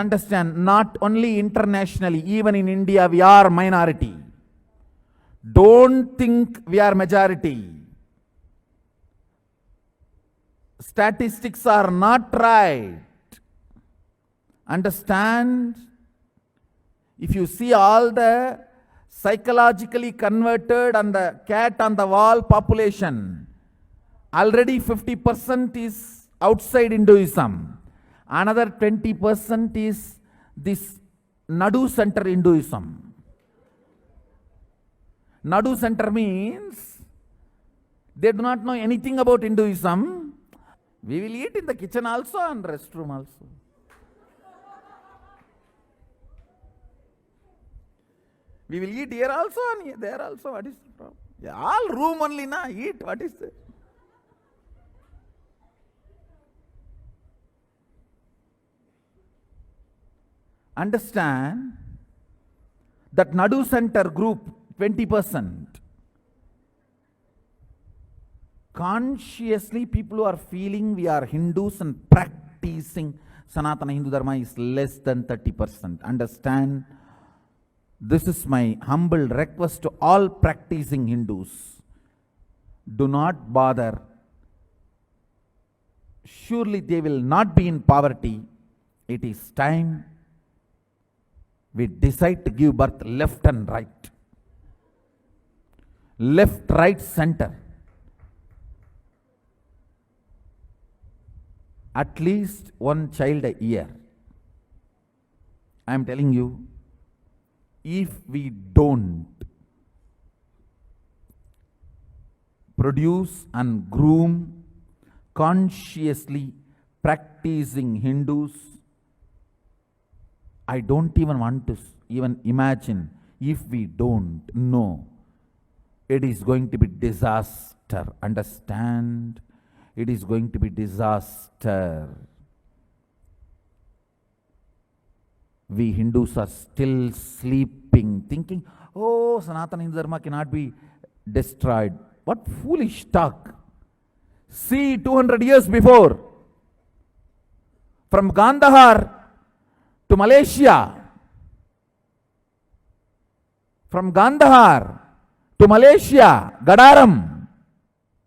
understand, not only internationally, even in India, we are minority. Don't think we are majority. Statistics are not right. Understand? If you see all the psychologically converted and the cat on the wall population, already 50% is outside Hinduism. Another 20% is this Nadu Center Hinduism. Nadu Center means they do not know anything about Hinduism. We will eat in the kitchen also and restroom also. We will eat here also and there also. What is the problem? Yeah, all room only na eat. What is it? Understand that Nadu Center group 20%. Consciously people who are feeling we are Hindus and practicing Sanatana Hindu Dharma is less than 30%. Understand? This is my humble request to all practicing Hindus. Do not bother. Surely they will not be in poverty. It is time we decide to give birth left and right. Left, right, center. At least one child a year. I am telling you, if we don't produce and groom consciously practicing Hindus, I don't even want to even imagine. If we don't know, it is going to be disaster. Understand? It is going to be disaster. We Hindus are still sleeping, thinking, oh, Sanatana Hindu Dharma cannot be destroyed. What foolish talk. See, 200 years before, from Gandhar to Malaysia, from Gandhar to Malaysia, Gadaram.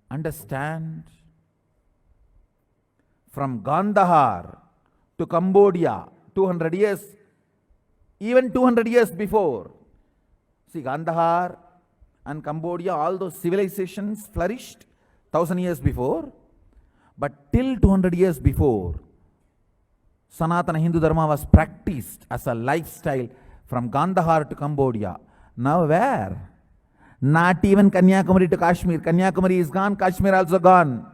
Understand? From Gandhar to Cambodia, 200 years, even 200 years before. See, Gandhar and Cambodia, all those civilizations flourished 1000 years before. But till 200 years before, Sanatana Hindu Dharma was practiced as a lifestyle from Gandhar to Cambodia. Now where? Not even Kanyakumari to Kashmir. Kanyakumari is gone, Kashmir also gone.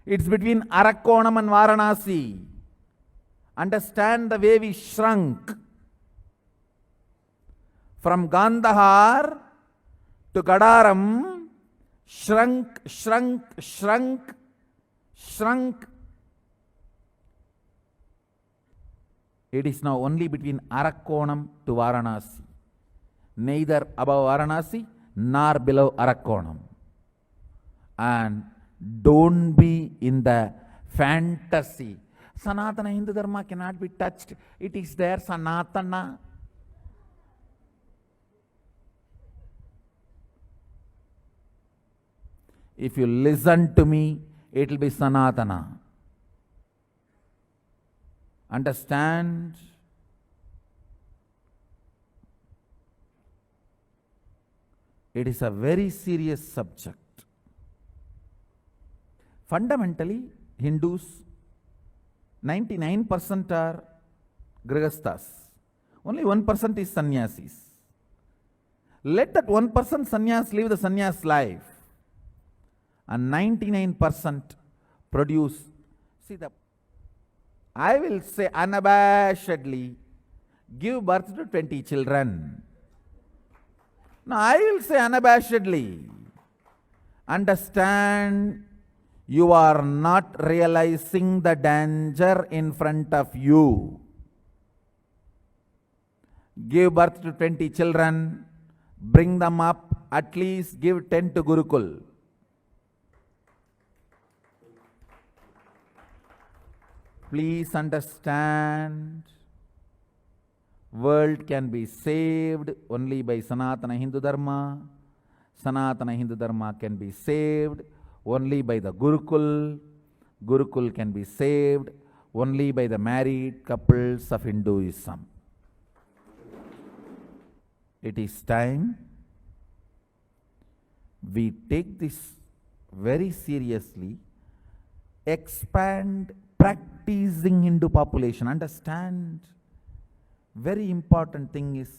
It's between Arakkonam and Varanasi. Understand the way we shrunk. From Gandhar to Gadaram, shrunk. It is now only between Arakkonam to Varanasi. Neither above Varanasi nor below Arakkonam. And don't be in the fantasy. Sanatana Hindu Dharma cannot be touched. It is there, Sanatana. If you listen to me, it will be Sanatana. Understand? It is a very serious subject. Fundamentally, Hindus, 99% are Grihasthas. Only 1% is sannyasis. Let that 1% sannyas live the sannyas life. And 99% produce. See, I will say unabashedly, give birth to 20 children. Now, I will say unabashedly, understand, you are not realizing the danger in front of you. Give birth to 20 children, bring them up, at least give 10 to Gurukul. Please understand, world can be saved only by Sanatana Hindu Dharma. Sanatana Hindu Dharma can be saved only by the Gurukul. Gurukul can be saved only by the married couples of Hinduism. It is time we take this very seriously, expand practicing Hindu population. Understand, very important thing is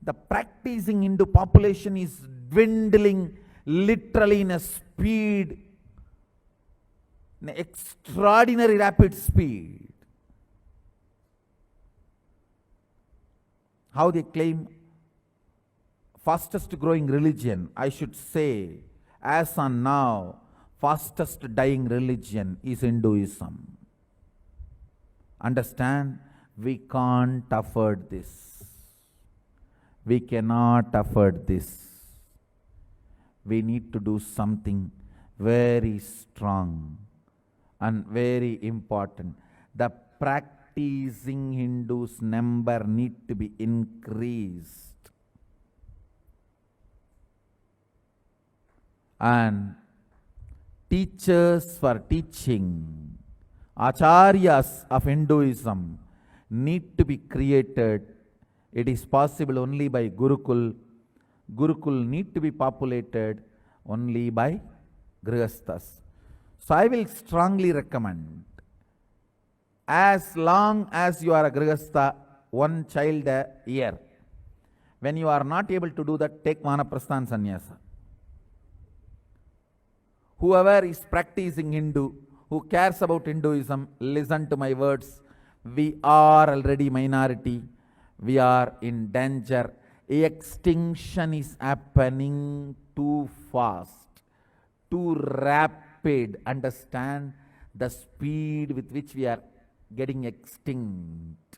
the practicing Hindu population is dwindling literally in a speed, an extraordinary rapid speed. How they claim fastest growing religion, I should say, as on now, fastest dying religion is Hinduism. Understand, we can't afford this. We cannot afford this. We need to do something very strong and very important. The practicing Hindus number need to be increased. And teachers for teaching, acharyas of Hinduism need to be created. It is possible only by Gurukul. Gurukul need to be populated only by Grihasthas. So I will strongly recommend, as long as you are a Grihastha, one child a year. When you are not able to do that, take Vanaprastha and Sannyasa. Whoever is practicing Hindu, who cares about Hinduism, listen to my words. We are already minority. We are in danger. Extinction is happening too fast, too rapid. Understand the speed with which we are getting extinct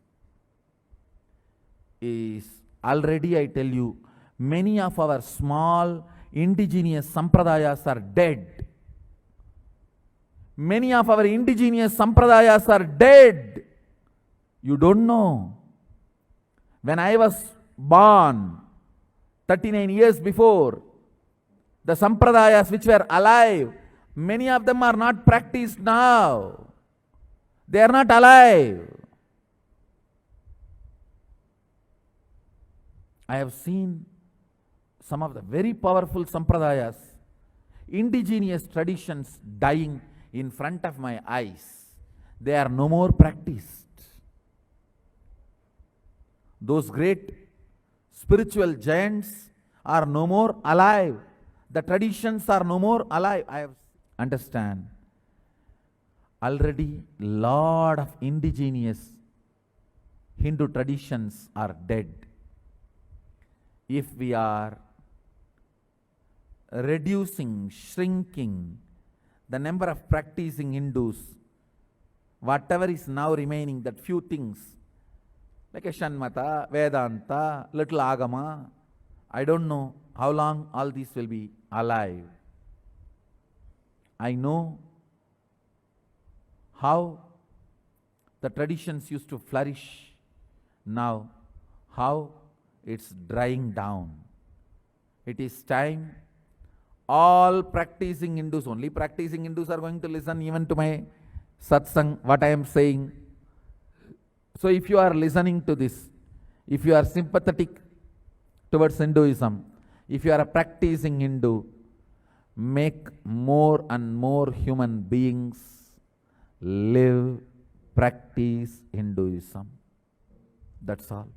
is already, I tell you, many of our small indigenous sampradayas are dead. Many of our indigenous sampradayas are dead. You don't know. When I was born, 39 years before, the sampradayas which were alive, many of them are not practiced now. They are not alive. I have seen some of the very powerful sampradayas, indigenous traditions dying in front of my eyes. They are no more practiced. Those great spiritual giants are no more alive. The traditions are no more alive. I have understand. Already lot of indigenous Hindu traditions are dead. If we are reducing, shrinking the number of practicing Hindus, whatever is now remaining, that few things, like a Shanmata, Vedanta, little Agama, I don't know how long all these will be alive. I know how the traditions used to flourish, now how it's drying down. It is time all practicing Hindus, only practicing Hindus are going to listen even to my satsang, what I am saying. So if you are listening to this, if you are sympathetic towards Hinduism, if you are a practicing Hindu, make more and more human beings live, practice Hinduism. That's all.